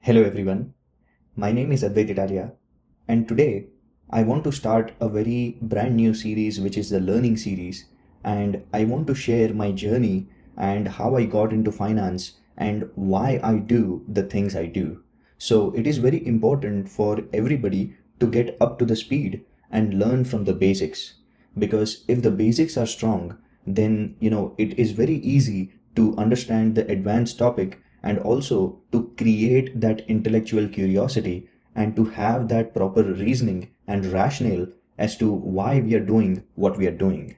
Hello everyone, my name is Advait Italia, and today I want to start a very brand new series which is the learning series, and I want to share my journey and how I got into finance and why I do the things I do. So it is very important for everybody to get up to the speed and learn from the basics, because if the basics are strong, then it is very easy to understand the advanced topic and also to create that intellectual curiosity and to have that proper reasoning and rationale as to why we are doing what we are doing.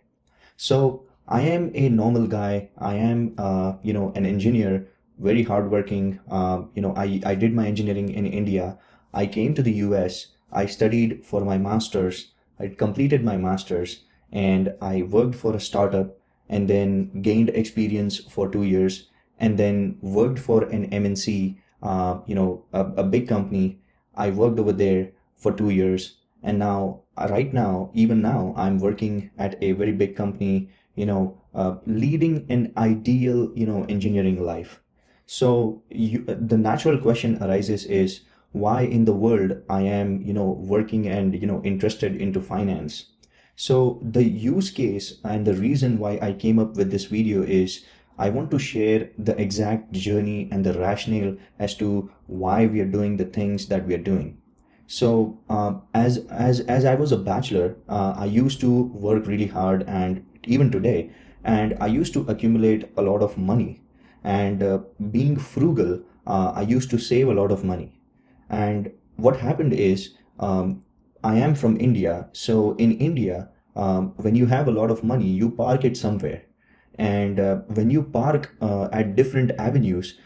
So I am a normal guy. I am, an engineer, very hardworking. I did my engineering in India. I came to the US. I studied for my master's. I completed my master's and I worked for a startup and then gained experience for 2 years and then worked for an MNC, a big company. I worked over there for 2 years, and now right now, even now, I'm working at a very big company, leading an ideal engineering life. So the natural question arises is why in the world I am working and interested into finance. So the use case and the reason why I came up with this video is I want to share the exact journey and the rationale as to why we are doing the things that we are doing. So as I was a bachelor, I used to work really hard, and even today, and I used to accumulate a lot of money. And being frugal, I used to save a lot of money. And what happened is, I am from India. So in India, when you have a lot of money, you park it somewhere. And when you park at different avenues,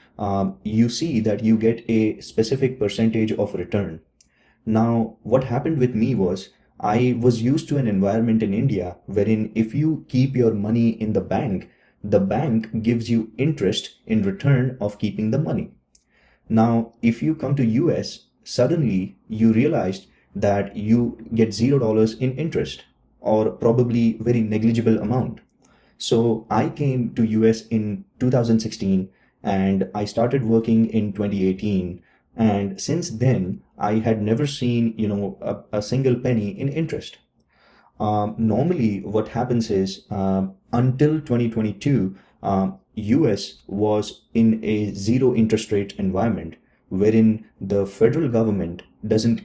you see that you get a specific percentage of return. Now, what happened with me was I was used to an environment in India wherein if you keep your money in the bank gives you interest in return of keeping the money. Now, if you come to US, suddenly you realized that you get $0 in interest or probably very negligible amount. So I came to US in 2016 and I started working in 2018. And since then, I had never seen, a single penny in interest. Normally, what happens is until 2022, US was in a zero interest rate environment wherein the federal government doesn't,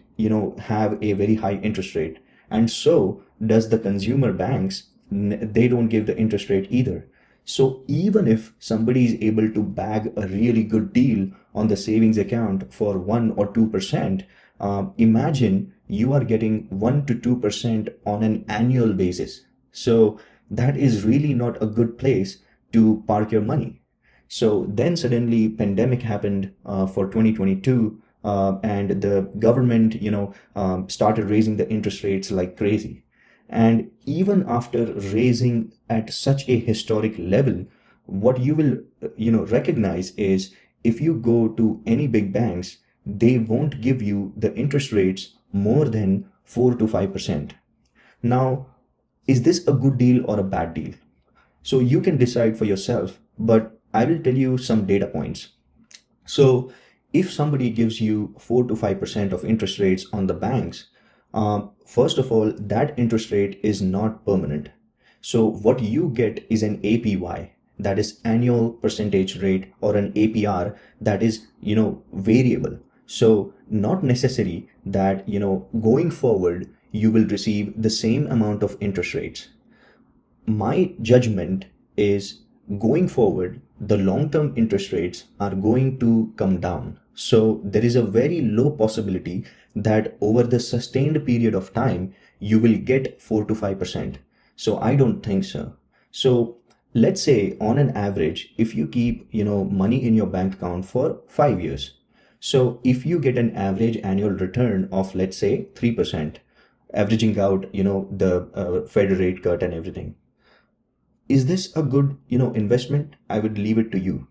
have a very high interest rate. And so does the consumer banks. They don't give the interest rate either. So even if somebody is able to bag a really good deal on the savings account for 1 or 2%, imagine you are getting 1 to 2% on an annual basis. So that is really not a good place to park your money. So then suddenly pandemic happened for 2022, and the government, started raising the interest rates like crazy. And even after raising at such a historic level, what you will, recognize is if you go to any big banks, they won't give you the interest rates more than 4 to 5%. Now, is this a good deal or a bad deal? So you can decide for yourself, but I will tell you some data points. So if somebody gives you 4 to 5% of interest rates on the banks, first of all, that interest rate is not permanent. So what you get is an APY, that is annual percentage rate, or an APR, that is, variable. So not necessary that, going forward, you will receive the same amount of interest rates. My judgment is going forward, the long term interest rates are going to come down. So there is a very low possibility that over the sustained period of time, you will get 4 to 5%. So I don't think so. So let's say on an average, if you keep, money in your bank account for 5 years. So if you get an average annual return of, let's say, 3%, averaging out, the Fed rate cut and everything, is this a good investment? I would leave it to you.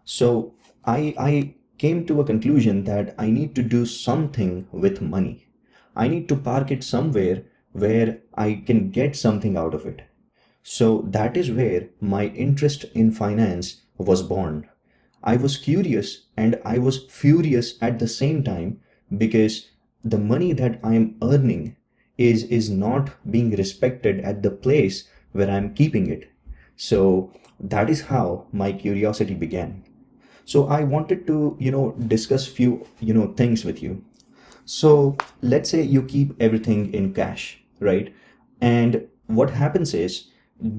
So I came to a conclusion that I need to do something with money. I need to park it somewhere where I can get something out of it. So that is where my interest in finance was born. I was curious and I was furious at the same time because the money that I'm earning is not being respected at the place where I'm keeping it. So that is how my curiosity began. So I wanted to, discuss few, things with you. So let's say you keep everything in cash, right? And what happens is,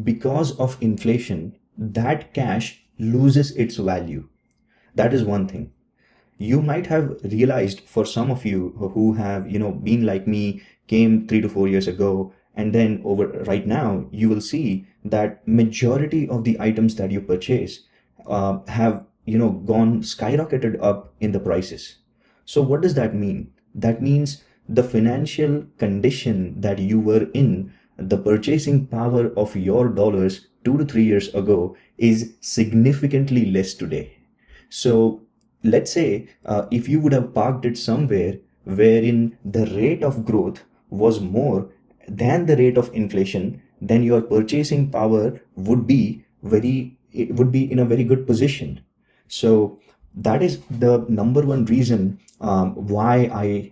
because of inflation, that cash loses its value. That is one thing. You might have realized, for some of you who have, been like me, came 3 to 4 years ago, and then over right now, you will see that majority of the items that you purchase have, gone skyrocketed up in the prices. So what does that mean? That means the financial condition that you were in, the purchasing power of your dollars 2 to 3 years ago is significantly less today. So let's say if you would have parked it somewhere wherein the rate of growth was more than the rate of inflation, then your purchasing power would be it would be in a very good position. So that is the number one reason why I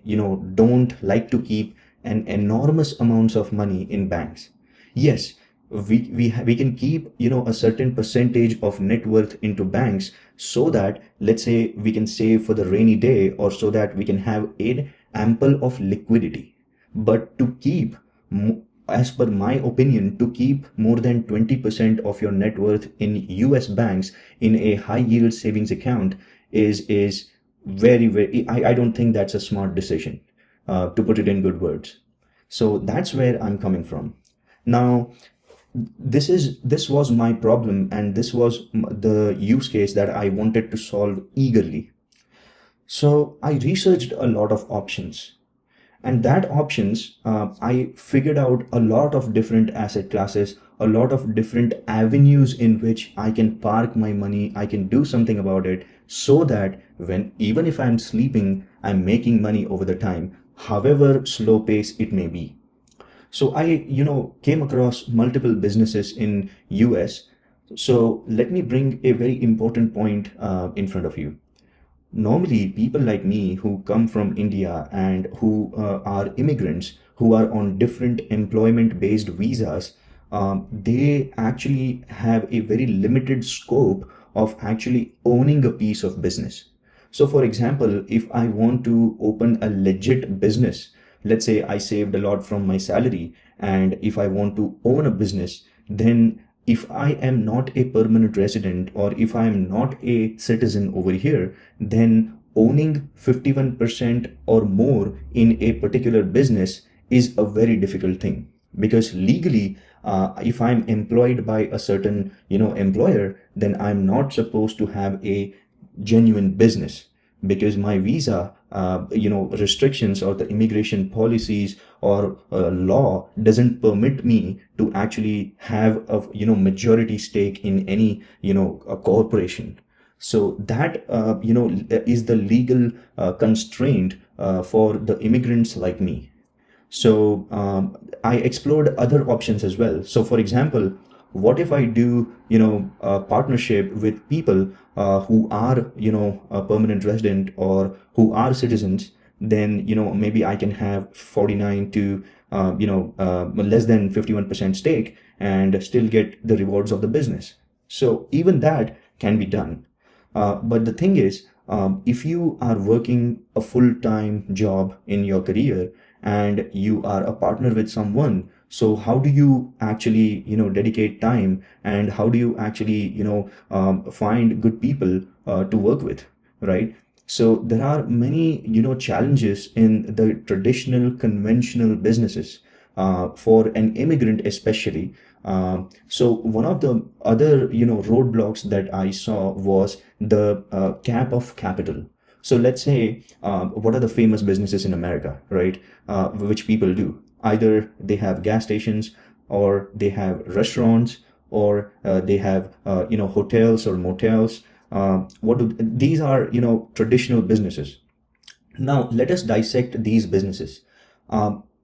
don't like to keep an enormous amounts of money in banks. Yes, we can keep a certain percentage of net worth into banks, so that let's say we can save for the rainy day, or so that we can have an ample of liquidity. But to keep, as per my opinion, to keep more than 20% of your net worth in US banks in a high yield savings account is I don't think that's a smart decision, to put it in good words. So that's where I'm coming from. Now, this was my problem, and this was the use case that I wanted to solve eagerly. So I researched a lot of options, and that options, I figured out a lot of different asset classes, a lot of different avenues in which I can park my money, I can do something about it, so that when, even if I'm sleeping, I'm making money over the time, however slow pace it may be. So I, came across multiple businesses in US. So let me bring a very important point in front of you. Normally, people like me who come from India and who are immigrants, who are on different employment based visas, they actually have a very limited scope of actually owning a piece of business. So, for example, if I want to open a legit business, let's say I saved a lot from my salary, and if I want to own a business, then if I am not a permanent resident, or if I am not a citizen over here, then owning 51% or more in a particular business is a very difficult thing. Because legally, if I'm employed by a certain employer, then I'm not supposed to have a genuine business, because my visa restrictions, or the immigration policies, or law doesn't permit me to actually have a majority stake in any a corporation. So that is the legal constraint for the immigrants like me. So I explored other options as well. So for example, what if I do a partnership with people who are a permanent resident, or who are citizens? Then maybe I can have 49 to less than 51% stake, and still get the rewards of the business. So even that can be done. But the thing is, if you are working a full-time job in your career, and you are a partner with someone, so how do you actually dedicate time, and how do you actually find good people to work with, right? So there are many challenges in the traditional conventional businesses, for an immigrant especially. So one of the other roadblocks that I saw was the cap of capital. So let's say, what are the famous businesses in America, right? Which people do. Either they have gas stations, or they have restaurants, or they have hotels or motels. These are traditional businesses. Now, let us dissect these businesses.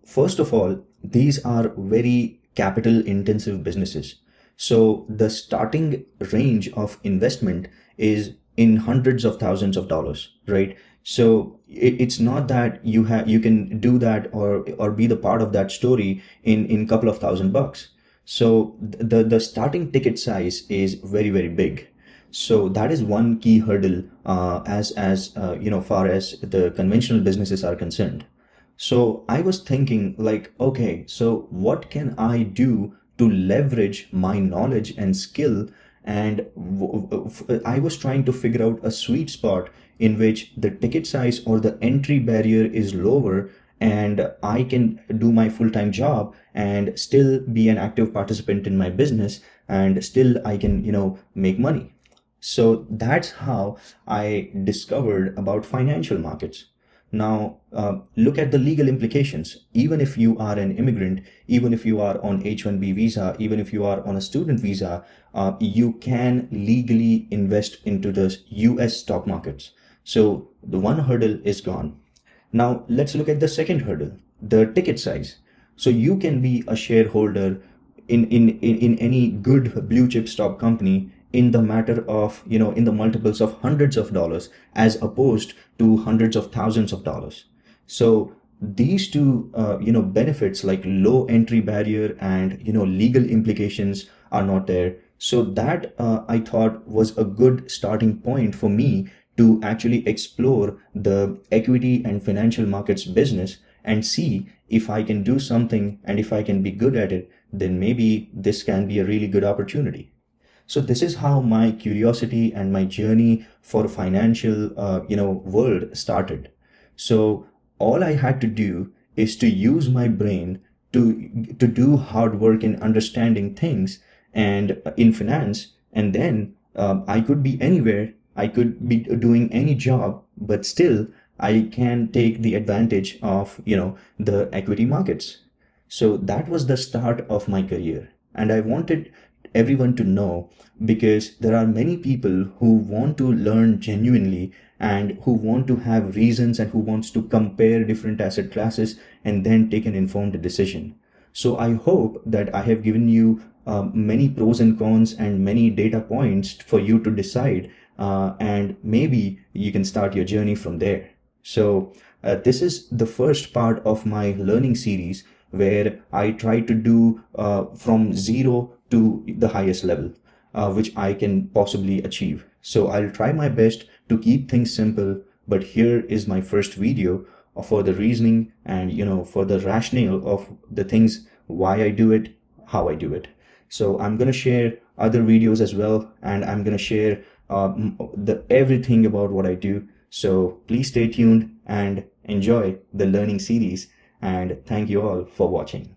First of all, these are very capital intensive businesses. So the starting range of investment is in hundreds of thousands of dollars, right? So it's not that you can do that or be the part of that story in couple of $1,000. So the starting ticket size is very, very big. So that is one key hurdle, as far as the conventional businesses are concerned. So I was thinking like, okay, so what can I do to leverage my knowledge and skill? And I was trying to figure out a sweet spot in which the ticket size or the entry barrier is lower, and I can do my full-time job and still be an active participant in my business, and still I can, make money. So that's how I discovered about financial markets. Now, look at the legal implications. Even if you are an immigrant, even if you are on H-1B visa, even if you are on a student visa, you can legally invest into the US stock markets. So the one hurdle is gone. Now, let's look at the second hurdle, the ticket size. So you can be a shareholder in any good blue chip stock company in the matter of, in the multiples of hundreds of dollars as opposed to hundreds of thousands of dollars. So these two, benefits like low entry barrier and, legal implications are not there. So that I thought was a good starting point for me to actually explore the equity and financial markets business and see if I can do something, and if I can be good at it, then maybe this can be a really good opportunity. So this is how my curiosity and my journey for financial, world started. So all I had to do is to use my brain to do hard work in understanding things and in finance, and then I could be anywhere. I could be doing any job, but still I can take the advantage of, the equity markets. So that was the start of my career. And I wanted everyone to know, because there are many people who want to learn genuinely and who want to have reasons and who wants to compare different asset classes and then take an informed decision. So I hope that I have given you many pros and cons and many data points for you to decide, and maybe you can start your journey from there. So this is the first part of my learning series where I try to do from zero to the highest level, which I can possibly achieve. So I'll try my best to keep things simple, but here is my first video for the reasoning and, for the rationale of the things, why I do it, how I do it. So I'm going to share other videos as well, and I'm going to share the everything about what I do. So please stay tuned and enjoy the learning series, and thank you all for watching.